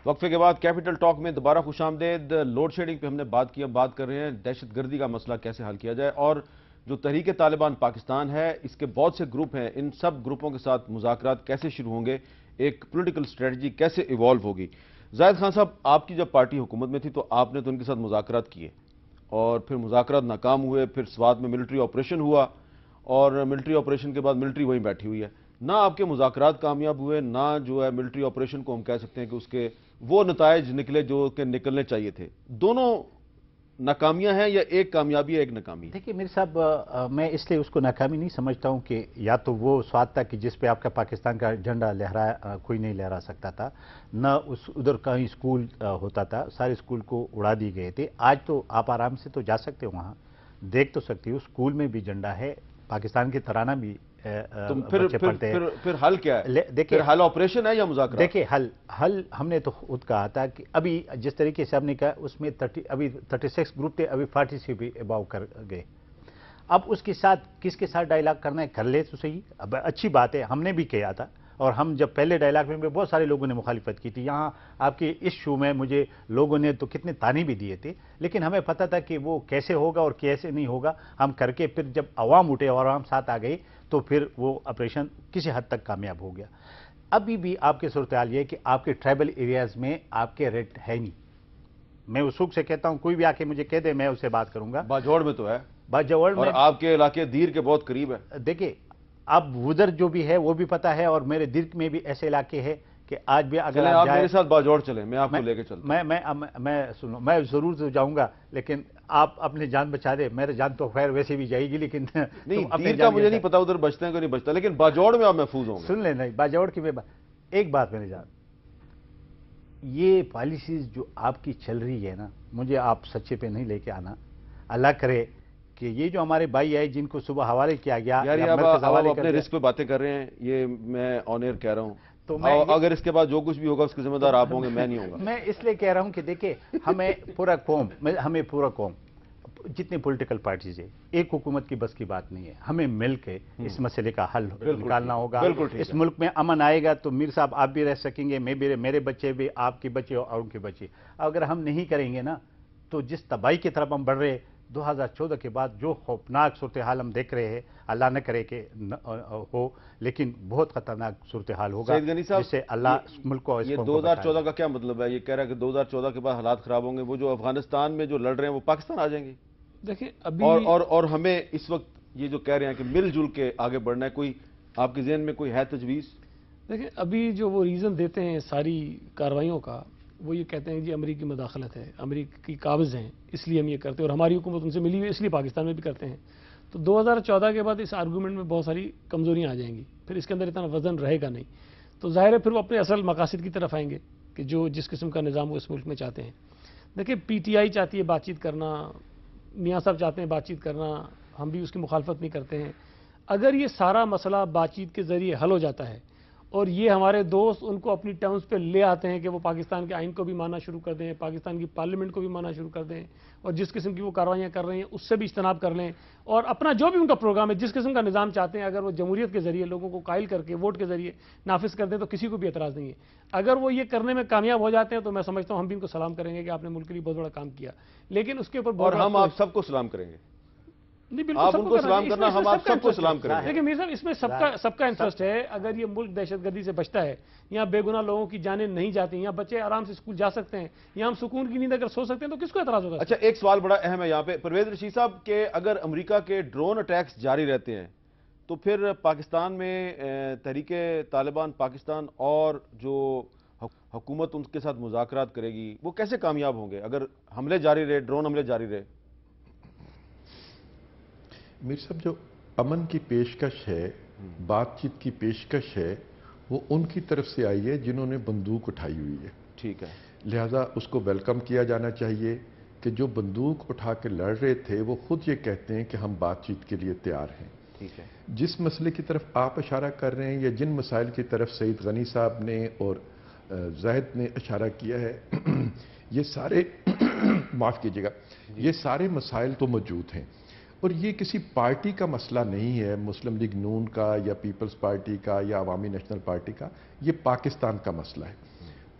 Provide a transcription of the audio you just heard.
وقفے کے بعد کیپٹل ٹاک میں دوبارہ خوش آمدید۔ لوڈ شیڈنگ پہ ہم نے بات کی، اب بات کر رہے ہیں دہشت گردی کا مسئلہ کیسے حل کیا جائے، اور جو تحریک طالبان پاکستان ہے اس کے بہت سے گروپ ہیں، ان سب گروپوں کے ساتھ مذاکرات کیسے شروع ہوں گے، ایک پولیٹیکل اسٹریٹجی کیسے ایوالو ہوگی۔ زاہد خان صاحب، آپ کی جب پارٹی حکومت میں تھی تو آپ نے تو ان کے ساتھ مذاکرات کیے، اور پھر مذاکرات ناکام ہوئے، پھر سوات میں ملٹری آپریشن ہوا، اور ملٹری آپریشن کے بعد ملٹری وہیں بیٹھی ہوئی ہے۔ نہ آپ کے مذاکرات کامیاب ہوئے، نہ جو ہے ملٹری آپریشن کو ہم کہہ سکتے ہیں کہ اس کے وہ نتائج نکلے جو کہ نکلنے چاہیے تھے۔ دونوں ناکامیاں ہیں یا ایک کامیابی ہے ایک ناکامی ہے؟ دیکھیے میر صاحب، میں اس لیے اس کو ناکامی نہیں سمجھتا ہوں کہ یا تو وہ سوات تھا کہ جس پہ آپ کا پاکستان کا جھنڈا لہرایا کوئی نہیں لہرا سکتا تھا، نہ ادھر کہیں اسکول ہوتا تھا، سارے اسکول کو اڑا دیے گئے تھے۔ آج تو آپ آرام سے تو جا سکتے ہو، وہاں دیکھ تو سکتے ہو، اسکول میں بھی جھنڈا ہے، پاکستان کی ترانہ بھی بچے پڑھتے ہیں۔ پھر حل کیا ہے؟ دیکھیے پھر حل آپریشن ہے یا مذاکرات؟ دیکھیے حل ہم نے تو خود کہا تھا کہ ابھی جس طریقے سے ہم نے کہا اس میں ابھی 36 گروپ تھے، ابھی 40 سے بھی اباؤ کر گئے۔ اب اس کے ساتھ کس کے ساتھ ڈائلاگ کرنا ہے کر لے تو صحیح، اب اچھی بات ہے، ہم نے بھی کیا تھا، اور ہم جب پہلے ڈائلاگ میں بہت سارے لوگوں نے مخالفت کی تھی، یہاں آپ کے اس شو میں مجھے لوگوں نے تو کتنے تانے بھی دیے تھے، لیکن ہمیں پتہ تھا کہ وہ کیسے ہوگا اور کیسے نہیں ہوگا، ہم کر کے پھر جب عوام اٹھے اور عوام ساتھ آ گئی تو پھر وہ آپریشن کسی حد تک کامیاب ہو گیا۔ ابھی بھی آپ کی صورتحال یہ ہے کہ آپ کے ٹرائبل ایریاز میں آپ کے ریٹ ہے نہیں۔ میں اصول سے کہتا ہوں، کوئی بھی آ کے مجھے کہہ دے میں اسے بات کروں گا۔ باجوڑ میں تو ہے، باجوڑ اور میں آپ کے علاقے دیر کے بہت قریب ہے۔ دیکھیں، اب ادھر جو بھی ہے وہ بھی پتہ ہے، اور میرے درک میں بھی ایسے علاقے ہیں کہ آج بھی اگر چلیں آپ آپ جائیں، میرے ساتھ باجوڑ چلیں، میں آپ کو لے کے چلتا ہوں۔ میں سنو، میں ضرور تو جاؤں گا، لیکن آپ اپنی جان بچا دے، میرے جان تو خیر ویسے بھی جائے گی، لیکن نہیں، دیر کا مجھے نہیں پتا ادھر بچتے ہیں کہ نہیں بچتا، لیکن باجوڑ میں آپ محفوظ ہوں گے۔ سن لیں، نہیں باجوڑ کی میں ایک بات میرے جان، یہ پالیسیز جو آپ کی چل رہی ہے نا، مجھے آپ سچے پہ نہیں لے کے آنا، اللہ کرے کہ یہ جو ہمارے بھائی آئے جن کو صبح حوالے کیا گیا، یار یہ اب اپنے رسک پہ باتیں کر رہے ہیں، یہ میں آن ایئر کہہ رہا ہوں، تو اگر اس کے بعد جو کچھ بھی ہوگا اس کے ذمہ دار آپ ہوں گے، میں نہیں ہوں گا۔ میں اس لیے کہہ رہا ہوں کہ دیکھیں، ہمیں پورا قوم جتنے پولیٹیکل پارٹیز ہیں، ایک حکومت کی بس کی بات نہیں ہے، ہمیں مل کے اس مسئلے کا حل نکالنا ہوگا۔ اس ملک میں امن آئے گا تو میر صاحب آپ بھی رہ سکیں گے، میں بھی، میرے بچے بھی، آپ کے بچے اور ان کے بچے۔ اگر ہم نہیں کریں گے نا تو جس تباہی کی طرف ہم بڑھ رہے ہیں، 2014 کے بعد جو خوفناک صورتحال ہم دیکھ رہے ہیں، اللہ نہ کرے کہ ہو، لیکن بہت خطرناک صورتحال ہوگا جس سے اللہ ملک کو، یہ 2014 کا کیا مطلب ہے؟ یہ کہہ رہا ہے کہ 2014 کے بعد حالات خراب ہوں گے، وہ جو افغانستان میں جو لڑ رہے ہیں وہ پاکستان آ جائیں گے؟ دیکھیں ابھی اور ہمیں اس وقت یہ جو کہہ رہے ہیں کہ مل جل کے آگے بڑھنا ہے، کوئی آپ کے ذہن میں کوئی ہے تجویز؟ دیکھیں ابھی جو وہ ریزن دیتے ہیں ساری کارروائیوں کا، وہ یہ کہتے ہیں جی امریکی مداخلت ہے، امریکی قابض ہیں، اس لیے ہم یہ کرتے ہیں، اور ہماری حکومت ان سے ملی ہوئی اس لیے پاکستان میں بھی کرتے ہیں۔ تو 2014 کے بعد اس آرگومنٹ میں بہت ساری کمزوریاں آ جائیں گی، پھر اس کے اندر اتنا وزن رہے گا نہیں، تو ظاہر ہے پھر وہ اپنے اصل مقاصد کی طرف آئیں گے کہ جو جس قسم کا نظام وہ اس ملک میں چاہتے ہیں۔ دیکھیں پی ٹی آئی چاہتی ہے بات چیت کرنا، میاں صاحب چاہتے ہیں بات چیت کرنا، ہم بھی اس کی مخالفت نہیں کرتے ہیں۔ اگر یہ سارا مسئلہ بات چیت کے ذریعے حل ہو جاتا ہے اور یہ ہمارے دوست ان کو اپنی ٹرمز پہ لے آتے ہیں کہ وہ پاکستان کے آئین کو بھی ماننا شروع کر دیں، پاکستان کی پارلیمنٹ کو بھی ماننا شروع کر دیں، اور جس قسم کی وہ کارروائیاں کر رہے ہیں اس سے بھی اجتناب کر لیں، اور اپنا جو بھی ان کا پروگرام ہے، جس قسم کا نظام چاہتے ہیں، اگر وہ جمہوریت کے ذریعے لوگوں کو قائل کر کے ووٹ کے ذریعے نافذ کر دیں تو کسی کو بھی اعتراض نہیں ہے۔ اگر وہ یہ کرنے میں کامیاب ہو جاتے ہیں تو میں سمجھتا ہوں ہم بھی ان کو سلام کریں گے کہ آپ نے ملک کے لیے بہت بڑا کام کیا، لیکن اس کے اوپر اور ہم آپ سب کو سلام کریں گے۔ آپ ان کو سلام کرنا، ہم آپ سب کو سلام کریں گے۔ لیکن میرے صاحب اس میں سب کا انٹرسٹ ہے، اگر یہ ملک دہشت گردی سے بچتا ہے، یہاں بے گناہ لوگوں کی جانیں نہیں جاتی، یہاں بچے آرام سے اسکول جا سکتے ہیں، یہاں ہم سکون کی نیند اگر سو سکتے ہیں تو کس کو اعتراض ہوگا؟ اچھا ایک سوال بڑا اہم ہے یہاں پہ پرویز رشید صاحب، کہ اگر امریکہ کے ڈرون اٹیکس جاری رہتے ہیں تو پھر پاکستان میں تحریک طالبان پاکستان اور جو حکومت ان کے ساتھ مذاکرات کرے گی وہ کیسے کامیاب ہوں گے اگر حملے جاری رہے، ڈرون حملے جاری رہے؟ میر صاحب، جو امن کی پیشکش ہے، بات چیت کی پیشکش ہے، وہ ان کی طرف سے آئی ہے جنہوں نے بندوق اٹھائی ہوئی ہے۔ ٹھیک ہے، لہٰذا اس کو ویلکم کیا جانا چاہیے کہ جو بندوق اٹھا کے لڑ رہے تھے وہ خود یہ کہتے ہیں کہ ہم بات چیت کے لیے تیار ہیں۔ ٹھیک ہے، جس مسئلے کی طرف آپ اشارہ کر رہے ہیں یا جن مسائل کی طرف سعید غنی صاحب نے اور زاہد نے اشارہ کیا ہے، یہ سارے معاف کیجیے گا، یہ سارے مسائل تو موجود ہیں، اور یہ کسی پارٹی کا مسئلہ نہیں ہے، مسلم لیگ نون کا یا پیپلز پارٹی کا یا عوامی نیشنل پارٹی کا، یہ پاکستان کا مسئلہ ہے۔